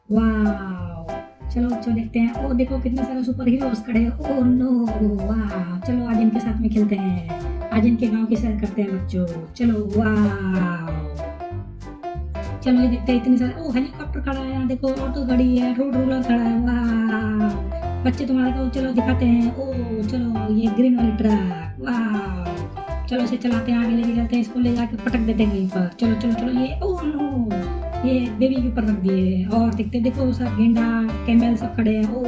वाह। चलो बच्चों देखते हैं, ओ देखो कितने सारे सुपर हीरोज खड़े हैं। ओ नो, वाह। चलो आज इनके साथ में खेलते हैं, आज इनके गांव की सैर करते हैं बच्चों। चलो वाह। चलो ये देखते हैं इतनी सारे, ओ हेलीकॉप्टर खड़ा है यहाँ देखो, ऑटो खड़ी है, रोड रोलर खड़ा है। वाह बच्चे तुम्हारे को चलो दिखाते हैं। ओ चलो ये ग्रीन वाली ट्रक, वाह। चलो इसे चलाते हैं, आगे लेके जाते हैं, इसको ले जाके पटक देते हैं कहीं पर। चलो चलो चलो, ये ओ नो, ये देवी के ऊपर रख दिए। और देखते देखो सब गेंडा कैमल सब खड़े हैं। ओ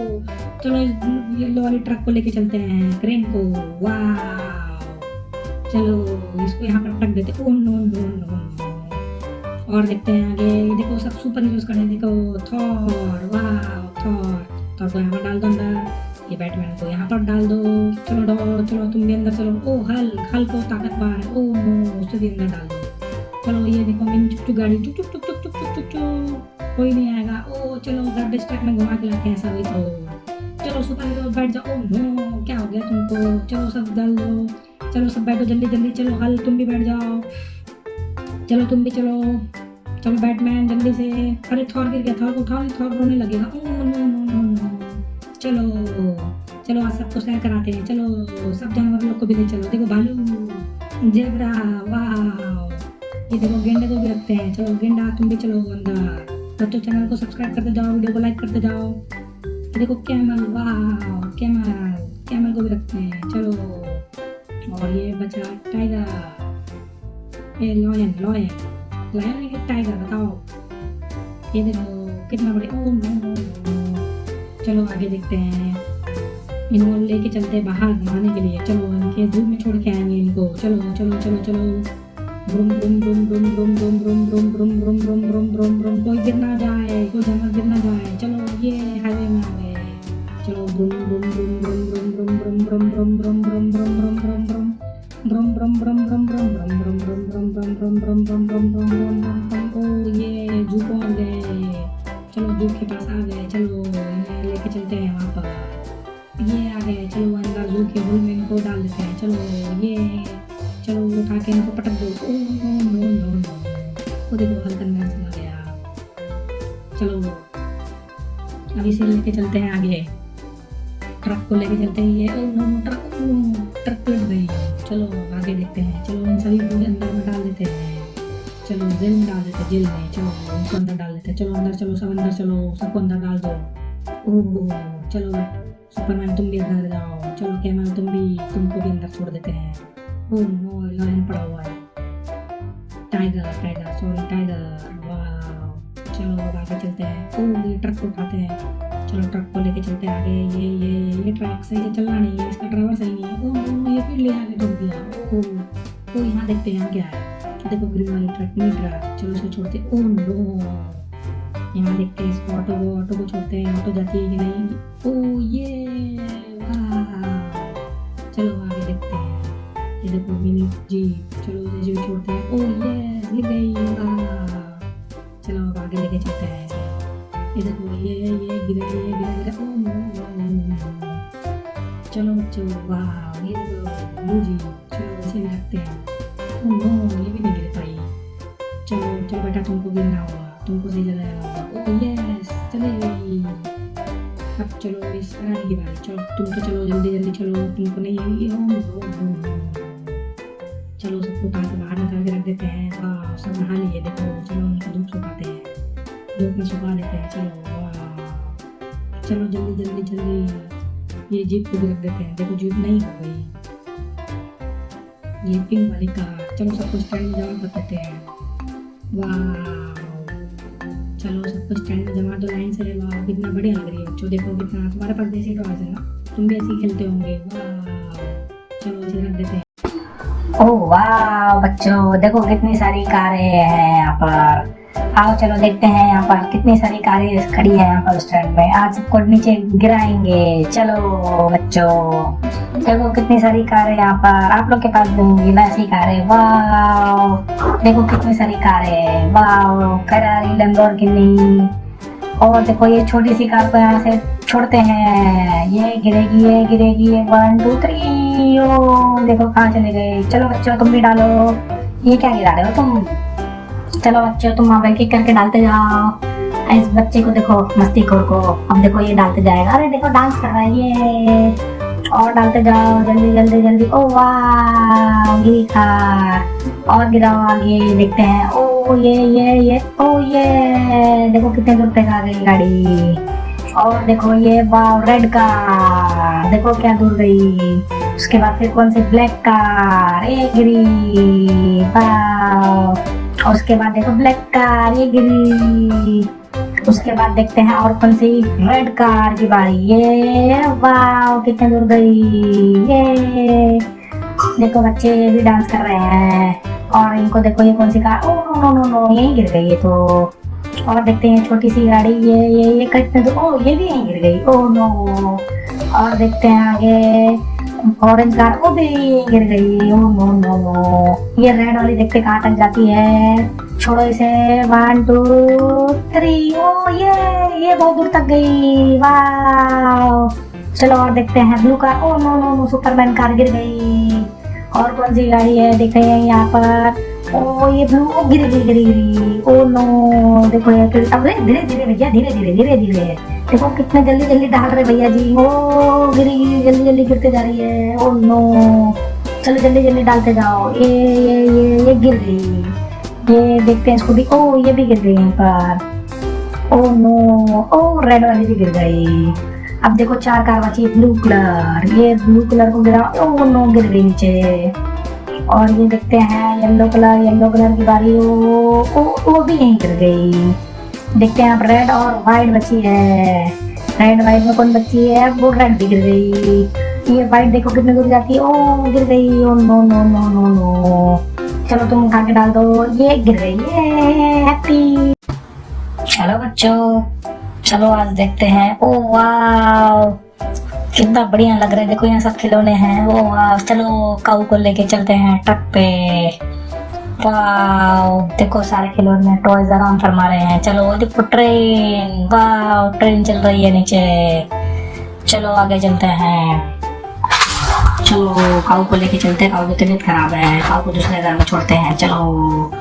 चलो इस येलो वाली ट्रक को लेके चलते हैं, क्रेन को। वाह चलो इसको यहाँ पर पटक देते। Oh no no no no. और देखते हैं आगे, ये देखो सब सुपर हीरोज खड़े हैं देखो। थॉर, वाह थॉर। थॉर को यहाँ पर डाल दो अंदर, ये बैटमैन को यहाँ पर डाल दो। चलो डॉर, चलो तुम भी अंदर चलो। ओ हल्क, हल्क को ताकतवर है। ओ नो, उसे भी अंदर डाल दो। चलो ये देखो मिनी चुक चुक गाड़ी, चुक चुक चुक चुक चुक चुक चुक चुक, कोई नहीं आएगा। ओ चलो गार्बेज ट्रक में घुमा के लाते हैं सब इसको। चलो सुपर हीरो बैठ जाओ। ओ नो, क्या हो गया तुमको? चलो सब डाल दो, चलो सब बैठो जल्दी जल्दी। चलो हल्क तुम भी बैठ जाओ, चलो तुम भी चलो। चलो बैटमैन जल्दी से। अरे थॉर गिर गया, थॉर को उठाओ, नहीं थॉर रोने लगेगा। Oh no no no no. चलो चलो आज सबको सैर कराते हैं। चलो सब जानवर लोग को भी ले चलो। देखो भालू, जेबरा, वाह। ये देखो गेंडे को भी रखते हैं। चलो गेंडा तुम भी चलो अंदर। बच्चों चैनल को सब्सक्राइब करते जाओ, वीडियो को लाइक करते जाओ। ये देखो कैमल, वाह कैमल, कैमल को भी रखते हैं। चलो और ये बचा टाइगर, ये लॉयन, लॉयन, लॉयन है कि टाइगर बताओ। ये देखो कितना बड़े। Oh no no no. चलो आगे देखते हैं, इनको लेके चलते हैं बाहर घुमाने के लिए। चलो इनके धूप में छोड़ के आएंगे इनको। चलो चलो चलो चलो। ब्रुम ब्रुम ब्रुम ब्रुम ब्रुम ब्रुम ब्रुम ब्रुम ब्रुम ब्रुम ब्रुम ब्रुम ब्रुम ब्रुम। कोई गिर ना जाए, कोई जानवर गिर ना जाए। चलो ये हाईवे में आ गए। चलो ब्रुम ब्रुम ब्रुम ब्रुम ब्रुम ब्रुम ब्रुम ब्रुम ब्रुम ब्रुम ब्रुम ब्रुम ब्रुम ब्रुम ब्रम ब्रम ब्रम ब्रम ब्रम ब्रम ब्रम ब्रम ब्रम ब्रम ब्रम ब्रम ब्रम ब्रम ब्रम ब्रम ब्रम ब्रम। ओ ये जू पहुंच गए। चलो जू के पास आ गए। चलो इन्हें लेके चलते हैं वहाँ पर। ये आ गए। चलो अंदर जू के होल में इनको डाल देते हैं। चलो ये, चलो उठा के इनको पटक दो। Oh no no no no. वो देखो हल्का अंदर चला गया। चलो अब इसे लेके चलते हैं आगे, ट्रक को लेके चलते हैं। ये ओ नो ट्रक, ट्रक पलट गई। चलो आगे देखते हैं। चलो इन सभी को अंदर में डाल देते हैं। चलो जेल में डाल देते हैं, जेल में। चलो उनको अंदर डाल देते हैं। चलो अंदर चलो, सब अंदर चलो, सबको अंदर डाल दो। ओह चलो सुपरमैन तुम भी अंदर जाओ। चलो कैमल तुम भी, तुमको भी अंदर छोड़ देते हैं। ओह नो, लायन पड़ा हुआ है। टाइगर, टाइगर सॉरी टाइगर, वाह। चलो अब आगे चलते हैं। ओह ये ट्रक को उठाते हैं। चलो ट्रक को लेके चलते हैं आगे। ये ट्रक सही से चलना नहीं है, इसका ड्राइवर सही नहीं है। ओह ये फिर ले आके ठोक दिया। ओह यहाँ देखते हैं यहाँ क्या है। देखो ग्रीन वाली ट्रक, मिनी ट्रक। चलो इसको छोड़ते। ओह नो, यहाँ देखते हैं इसको, ऑटो को छोड़ते हैं। ऑटो जाती है कि नहीं। ओह ये, वाह। चलो आगे देखते हैं। ये देखो मिनी जीप। चलो इसे भी छोड़ते हैं। ओह ये गिर गई, वाह। चलो अब आगे लेके चलते हैं इसे। ये देखो ये गिरा, ये गिरा गिरा। Oh no no no. चलो बच्चों, वाह ये देखो ब्लू जी। चलो इसे भी रखते हैं। ओ नो, ये भी नहीं गिर पाई। चलो चलो बेटा, तुमको गिरना होगा, तुमको सही जगह होगा। ओ यस, चले गई। अब चलो इस रानी की बारी। चलो तुम तो चलो जल्दी जल्दी चलो, तुमको नहीं है। Oh no no. चलो सबको उठा के बाहर निकाल के रख देते हैं। वाह सब नहा लिए देखो। चलो उनको धूप सुखाते हैं, धूप में सुखा देते हैं। चलो वाह, चलो जल्दी जल्दी जल्दी ये जीप को भी रख देते हैं। देखो जीप नहीं हो गई, ये पिंक वाली कार। चलो सबको स्टैंड में जमा कर देते हैं। वाह चलो सबको स्टैंड में जमा दो लाइन से। वाह कितना बढ़िया लग रही है बच्चों, देखो कितना। तुम्हारे पास देसी टॉयज है ना, तुम भी ऐसे ही खेलते होंगे। वाह चलो इसे रख देते हैं। ओह वाह बच्चों, देखो कितनी सारी कारें हैं यहाँ पर। आओ चलो देखते हैं यहाँ पर कितनी सारी कारें खड़ी है यहाँ पर स्टैंड में। आज सबको नीचे गिराएंगे। चलो बच्चों देखो कितनी सारी कारें यहाँ पर। आप लोग के पास भी होंगी ना ऐसी कारें। वाह देखो कितनी सारी कारें। वाह फेरारी, लैम्बोर्गिनी। और देखो ये छोटी सी कार को यहाँ से छोड़ते हैं। ये गिरेगी, ये गिरेगी। 1 2 3। ओ देखो कहाँ चले गए। चलो बच्चों तुम भी डालो। ये क्या गिरा रहे हो तुम? चलो बच्चों तुम वहाँ किक करके डालते जाओ। इस बच्चे को देखो, मस्तीखोर को। अब देखो ये डालते जाएगा, अरे देखो डांस कर रहा है ये। और डालते जाओ जल्दी जल्दी जल्दी। ओ वाह, गिरी कार। और गिराओ आगे, देखते हैं। ओ ये ओ ये देखो कितने दूर तक आ गई गाड़ी। और देखो ये वाह, रेड कार, देखो क्या दूर गई। उसके बाद फिर कौन सी, ब्लैक कार, ये गिरी, वाह। और उसके बाद देखो ब्लैक कार, ये गिरी। उसके बाद देखते हैं और कौन सी, रेड कार की बारी, ये वाह कितने दूर गई। ये देखो बच्चे भी डांस कर रहे हैं। और इनको देखो ये कौन सी car, oh no no no, यहीं गिर गई ये तो। और देखते हैं छोटी सी गाड़ी, ये कितने दूर, ओ ये भी यहीं गिर गई, ओ नो। और देखते हैं आगे ऑरेंज कार, वो भी गिर गई, ओ नो नो नो। ये रेड वाली देखते कहाँ तक जाती है, छोड़ो इसे। 1 2 3, ओ ये बहुत दूर तक गई, वाह। चलो और देखते हैं blue car, oh no no no, Superman car गिर गई। और कौन सी गाड़ी है देख रहे हैं यहाँ पर, ओ ये ब्लू, ओ गिरी, ओ नो। देखो ये अब धीरे धीरे भैया, धीरे धीरे देखो कितने जल्दी जल्दी डाल रहे भैया जी। ओ गिरी जल्दी जल्दी गिरते जा रही है, ओ नो। चलो जल्दी जल्दी डालते जाओ। ये गिर गई। ये देखते हैं इसको भी, ओ ये भी गिर गई यहाँ पर, ओ नो। ओ रेड वाली भी गिर गई। अब देखो 4 कार बची, ब्लू कलर, ये ब्लू कलर को गिरा, ओ नो गिर गई नीचे। और ये देखते हैं येलो कलर की बारी, वो भी यहीं गिर गई। देखते हैं अब रेड और व्हाइट बची है। रेड व्हाइट में कौन बची है, वो रेड भी गिर गई। ये व्हाइट देखो कितने दूर जाती है, ओ गिर गई, oh no no no no no. चलो तुम उठा के डाल दो, ये गिर गई, ये हैप्पी। चलो बच्चों, चलो आज देखते हैं। ओ वाह कितना बढ़िया लग रहा है, देखो यहाँ सब खिलौने हैं। ओ वाह, चलो काऊ को लेके चलते हैं ट्रक पे। वाह देखो सारे खिलौने, टॉयज आराम फरमा रहे हैं। चलो देखो ट्रेन, वाह ट्रेन चल रही है नीचे। चलो आगे चलते हैं। चलो काऊ को लेके चलते हैं, काऊ की तबीयत खराब है, काऊ को दूसरे घर में छोड़ते हैं। चलो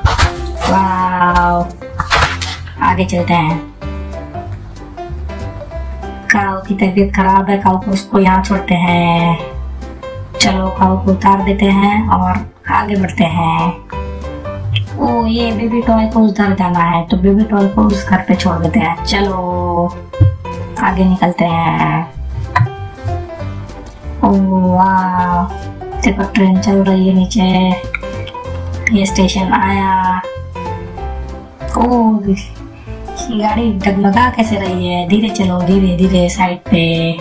वाह आगे चलते हैं। काऊ की तबीयत खराब है, काऊ को उसको यहाँ छोड़ते हैं। चलो काऊ को उतार देते हैं और आगे बढ़ते हैं। ओ ये बेबी टॉय को उधर जाना है, तो बेबी टॉय को उस घर पे छोड़ देते हैं। चलो आगे निकलते हैं। ओ वाह देखो ट्रेन चल रही है नीचे, ये स्टेशन आया। ओ गाड़ी डगमगा कैसे रही है, धीरे चलो, धीरे धीरे साइड पे।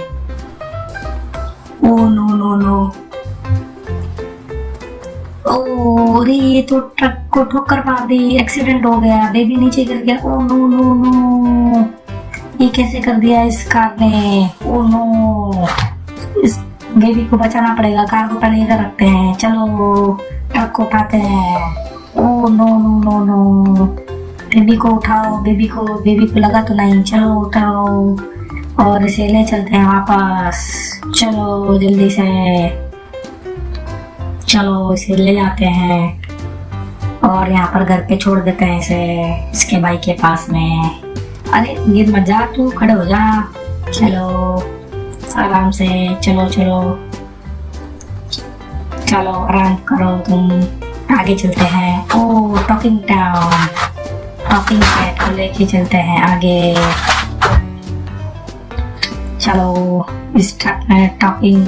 ओ नो नो नो, ओ अरे ये तो ट्रक को ठोकर मार दी, एक्सीडेंट हो गया, बेबी नीचे गिर गया। ओ नो नो नो, ये कैसे कर दिया इस कार ने। ओ नो, इस बेबी को बचाना पड़ेगा। कार को पहले इधर रखते हैं। चलो ट्रक को उठाते हैं। Oh no no no no, baby को उठाओ, बेबी को लगा तो नहीं। चलो उठाओ और इसे ले चलते हैं वापस। चलो जल्दी से, चलो इसे ले जाते हैं और यहाँ पर घर पे छोड़ देते हैं इसे, इसके भाई के पास में। अरे गिर मत जा, तू खड़े हो जा। चलो आराम से, चलो चलो चलो आराम करो तुम। आगे चलते हैं। ओ टॉकिंग टाउन, टॉकिंग कैट को लेके चलते हैं आगे। चलो इस ट्रक में टॉकिंग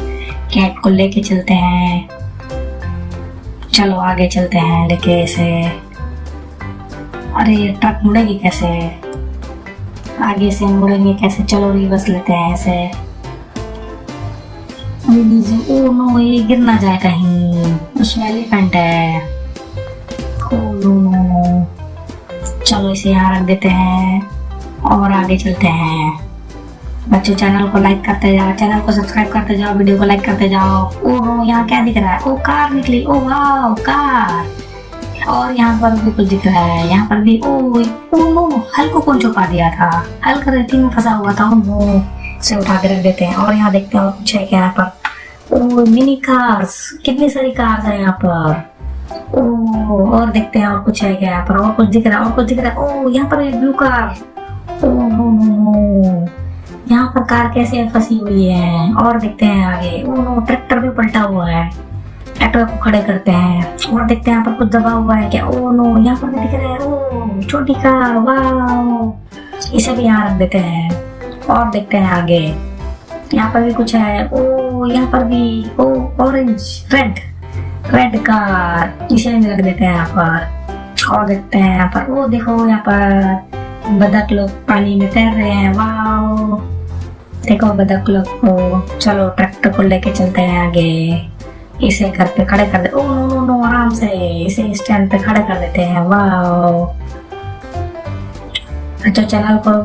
कैट को लेके चलते हैं। चलो आगे चलते हैं लेके इसे। अरे ट्रक मुड़ेगी कैसे, आगे से मुड़ेंगे कैसे। चलो रिवर्स लेते हैं ऐसे। ओ नो, ये गिर ना जाए कहीं, उसमें एलिफेंट है। ओ नो नो, चलो इसे यहाँ रख देते हैं और आगे चलते हैं। बच्चों चैनल को लाइक करते जाओ, चैनल को सब्सक्राइब करते जाओ, वीडियो को लाइक करते जाओ। ओह यहाँ क्या दिख रहा है, ओ कार निकली, ओ वाह कार। और यहाँ पर भी कुछ दिख रहा है, यहाँ पर भी। ओ हल को कौन छुपा दिया था, हल का रेती में फंसा हुआ था। वो से उठा के रख देते हैं और यहाँ देखते हैं और कुछ है क्या यहाँ पर। ओ मिनी कार्स, कितनी सारी कार्स है यहाँ पर। ओ और देखते हैं और कुछ है क्या यहाँ पर, और कुछ दिख रहा है, और कुछ दिख रहा है। ओ यहाँ पर एक ब्लू कार। ओ कार कैसे फंसी हुई है। और देखते हैं आगे, ओ नो ट्रैक्टर भी पलटा हुआ है। ट्रैक्टर को खड़े करते हैं और देखते हैं यहाँ पर कुछ दबा हुआ है क्या। ओ नो यहाँ पर भी दिख रहा है, ओ छोटी कार, वाह, इसे भी यहाँ रख देते हैं। और देखते हैं आगे, यहाँ पर भी कुछ है। ओ यहाँ पर भी, ओ ऑरेंज रेड कार, इसे भी रख देते हैं यहाँ पर। और देखते हैं यहाँ पर, ओ देखो यहाँ पर बतख लोग पानी में तैर रहे हैं, वाह, देखो बतख लोग को। चलो ट्रैक्टर को लेके चलते हैं आगे, इसे घर पे खड़े कर दे। ओ नो नो नो, आराम से इसे स्टैंड पे खड़े कर देते हैं, वाह। अच्छा चैनल को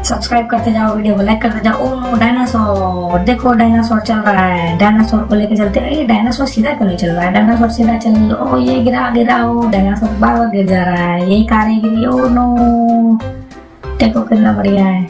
सब्सक्राइब करते जाओ, वीडियो को लाइक करते जाओ। ओ नो डायनासोर, देखो डायनासोर चल रहा है, डायनासोर को लेके चलते हैं। ये डायनासोर सीधा क्यों नहीं चल रहा है, डायनासोर सीधा चल, ओ ये गिरा, ओ डायनासोर बार बार गिर जा रहा है, ये कारें गिरी, ओ नो, देखो कितना बढ़िया है।